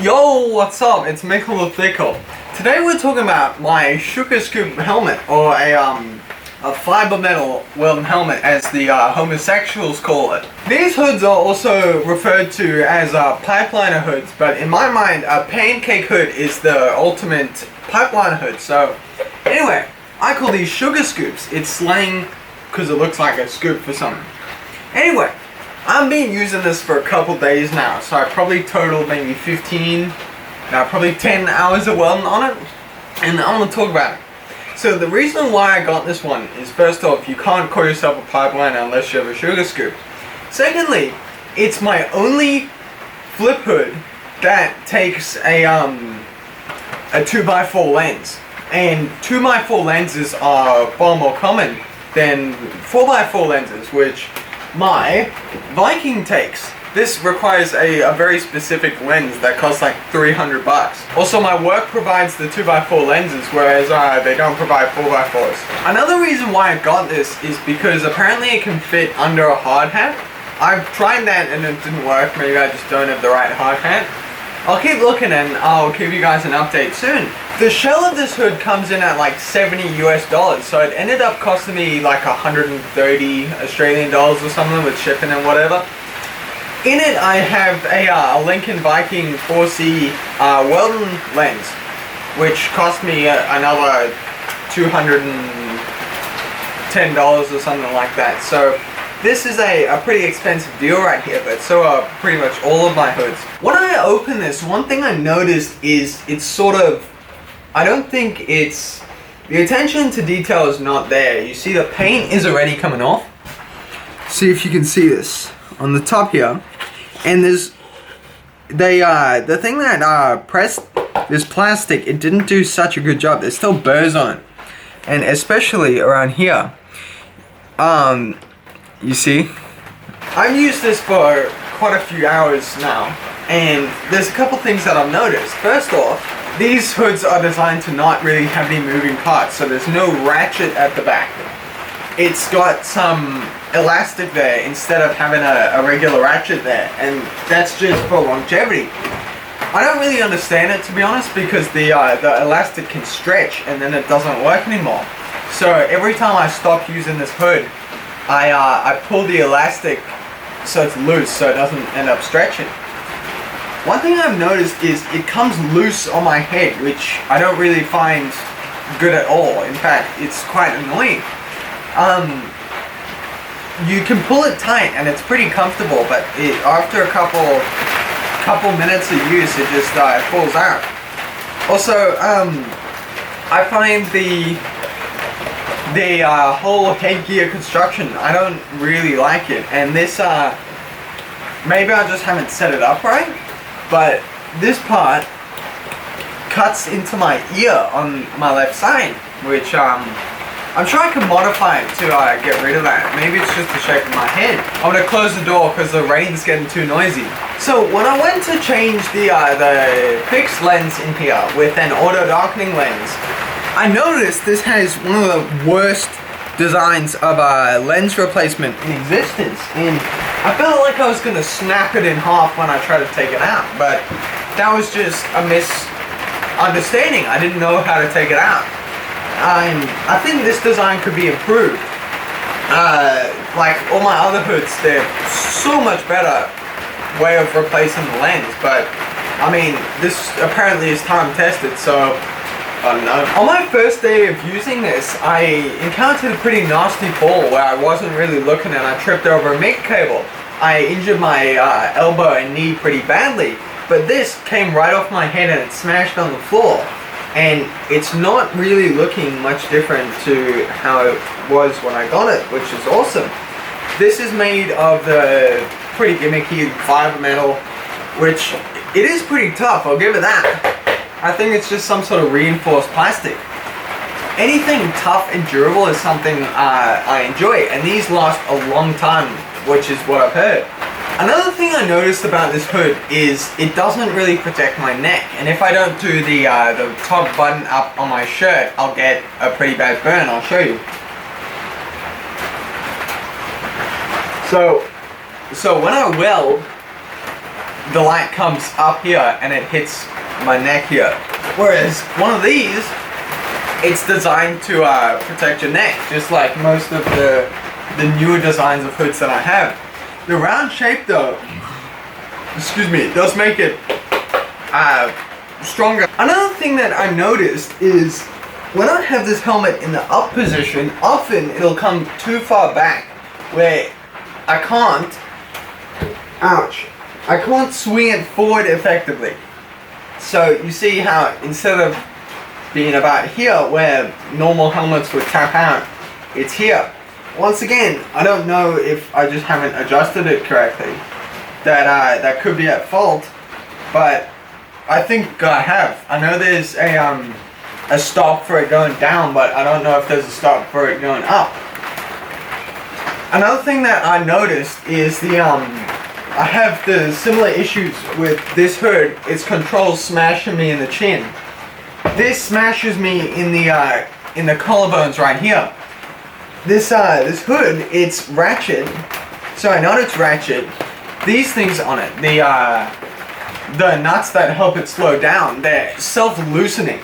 Yo, what's up? It's Michael the Thickle. Today we're talking about my Sugarscoop helmet, or a FIBRE-METAL welding helmet, as the homosexuals call it. These hoods are also referred to as pipeliner hoods, but in my mind, a pancake hood is the ultimate pipeliner hood. So, anyway, I call these Sugarscoops. It's slang because it looks like a scoop for something. Anyway, I've been using this for a couple days now, so I probably totaled maybe 10 hours of welding on it, and I want to talk about it. So the reason why I got this one is, first off, you can't call yourself a pipeliner unless you have a Sugarscoop. Secondly, it's my only flip hood that takes a 2x4 lens, and 2x4 lenses are far more common than 4x4 lenses, which my Viking takes. This requires a very specific lens that costs like $300. Also, my work provides the 2x4 lenses, whereas they don't provide 4x4s. Another reason why I got this is because apparently it can fit under a hard hat. I've tried that and it didn't work. Maybe I just don't have the right hard hat. I'll keep looking and I'll give you guys an update soon. The shell of this hood comes in at like 70 US dollars, so it ended up costing me like 130 Australian dollars or something with shipping and whatever. In it I have a Lincoln Viking 4C welding lens, which cost me another $210 or something like that. So this is a pretty expensive deal right here, but so are pretty much all of my hoods. When I open this, one thing I noticed is it's sort of, I don't think it's, the attention to detail is not there. You see the paint is already coming off. See if you can see this on the top here. And there's, the thing that pressed this plastic, it didn't do such a good job. There's still burrs on it. And especially around here. You see? I've used this for quite a few hours now, and there's a couple things that I've noticed. First off, these hoods are designed to not really have any moving parts, so there's no ratchet at the back. It's got some elastic there instead of having a regular ratchet there, and that's just for longevity. I don't really understand it, to be honest, because the elastic can stretch and then it doesn't work anymore. So every time I stop using this hood, I pull the elastic so it's loose, so it doesn't end up stretching. One thing I've noticed is it comes loose on my head, which I don't really find good at all. In fact, it's quite annoying. You can pull it tight and it's pretty comfortable, but after a couple minutes of use, it just falls out. Also, I find the whole headgear construction, I don't really like it, and this maybe I just haven't set it up right, but this part cuts into my ear on my left side, which I'm sure I can modify it to get rid of that. Maybe it's just the shape of my head. I'm gonna close the door because the rain's getting too noisy. So when I went to change the fixed lens in here with an auto darkening lens, I noticed this has one of the worst designs of a lens replacement in existence, and I felt like I was going to snap it in half when I tried to take it out, but that was just a misunderstanding. I didn't know how to take it out. I think this design could be improved. Like all my other hoods, they're so much better way of replacing the lens, but I mean, this apparently is time tested, so I don't know. On my first day of using this, I encountered a pretty nasty fall where I wasn't really looking and I tripped over a mic cable. I injured my elbow and knee pretty badly, but this came right off my head and it smashed on the floor. And it's not really looking much different to how it was when I got it, which is awesome. This is made of the pretty gimmicky FIBRE-METAL, which it is pretty tough, I'll give it that. I think it's just some sort of reinforced plastic. Anything tough and durable is something I enjoy, and these last a long time, which is what I've heard. Another thing I noticed about this hood is it doesn't really protect my neck, and if I don't do the top button up on my shirt, I'll get a pretty bad burn. I'll show you. So when I weld, the light comes up here and it hits my neck here. Whereas one of these, it's designed to protect your neck, just like most of the newer designs of hoods that I have. The round shape though, excuse me, does make it stronger. Another thing that I noticed is when I have this helmet in the up position, often it'll come too far back where I can't, I can't swing it forward effectively. So you see how instead of being about here where normal helmets would tap out, it's here. Once again, I don't know if I just haven't adjusted it correctly. That could be at fault, but I think I have. I know there's a stop for it going down, but I don't know if there's a stop for it going up. Another thing that I noticed is I have the similar issues with this hood. Its controls smashing me in the chin. This smashes me in the collarbones right here. This hood, it's ratchet. Sorry, not it's ratchet. These things on it, the nuts that help it slow down, they're self-loosening.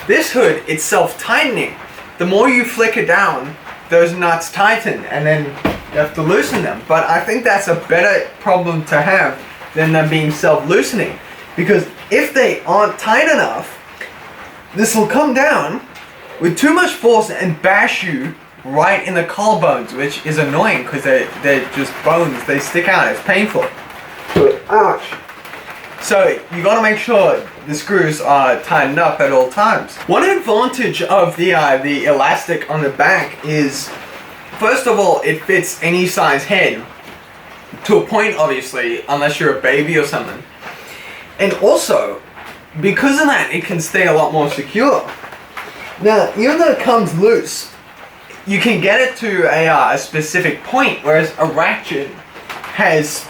This hood, it's self-tightening. The more you flick it down, those nuts tighten, and then you have to loosen them. But I think that's a better problem to have than them being self-loosening. Because if they aren't tight enough, this will come down with too much force and bash you right in the collarbones, which is annoying because they're just bones. They stick out. It's painful. Ouch. So you got to make sure the screws are tightened up at all times. One advantage of the elastic on the back is, first of all, it fits any size head to a point, obviously, unless you're a baby or something. And also, because of that, it can stay a lot more secure. Now, even though it comes loose, you can get it to a specific point, whereas a ratchet has,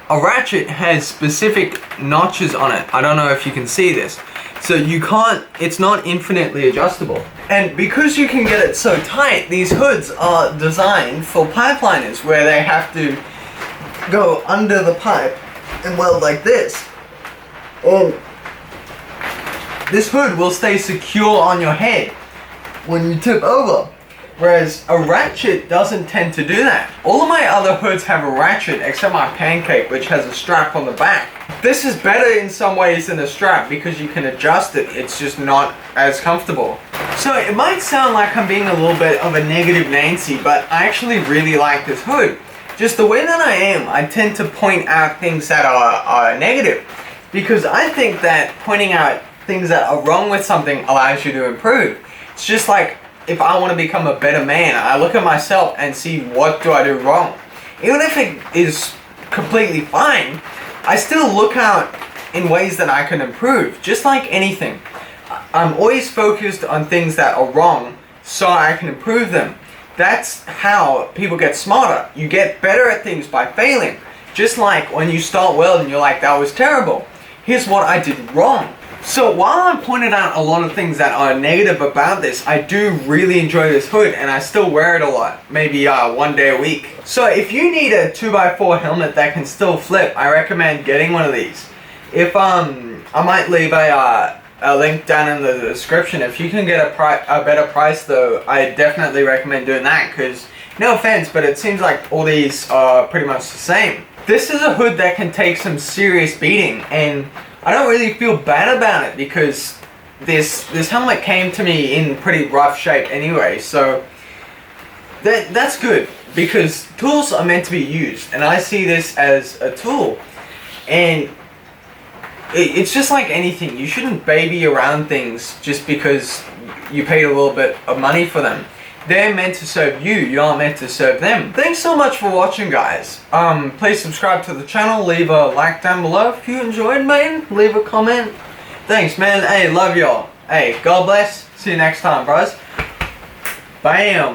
a ratchet has specific notches on it. I don't know if you can see this. So you can't, it's not infinitely adjustable. And because you can get it so tight, these hoods are designed for pipeliners where they have to go under the pipe and weld like this. And this hood will stay secure on your head when you tip over. Whereas a ratchet doesn't tend to do that. All of my other hoods have a ratchet except my Pancake, which has a strap on the back. This is better in some ways than a strap because you can adjust it. It's just not as comfortable. So it might sound like I'm being a little bit of a negative Nancy, but I actually really like this hood. Just the way that I am, I tend to point out things that are negative. Because I think that pointing out things that are wrong with something allows you to improve. It's just like, if I want to become a better man, I look at myself and see what do I do wrong. Even if it is completely fine, I still look out in ways that I can improve. Just like anything. I'm always focused on things that are wrong so I can improve them. That's how people get smarter. You get better at things by failing. Just like when you start welding, you're like, that was terrible. Here's what I did wrong. So while I pointed out a lot of things that are negative about this, I do really enjoy this hood and I still wear it a lot. Maybe one day a week. So if you need a 2x4 helmet that can still flip, I recommend getting one of these. If I might leave a link down in the description. If you can get a better price though, I definitely recommend doing that because, no offense, but it seems like all these are pretty much the same. This is a hood that can take some serious beating, and I don't really feel bad about it because this helmet came to me in pretty rough shape anyway, so that's good because tools are meant to be used, and I see this as a tool. And it's just like anything. You shouldn't baby around things just because you paid a little bit of money for them. They're meant to serve you, you aren't meant to serve them. Thanks so much for watching, guys. Please subscribe to the channel, leave a like down below if you enjoyed, man. Leave a comment. Thanks, man. Hey, love y'all. Hey, God bless. See you next time, bros. Bam.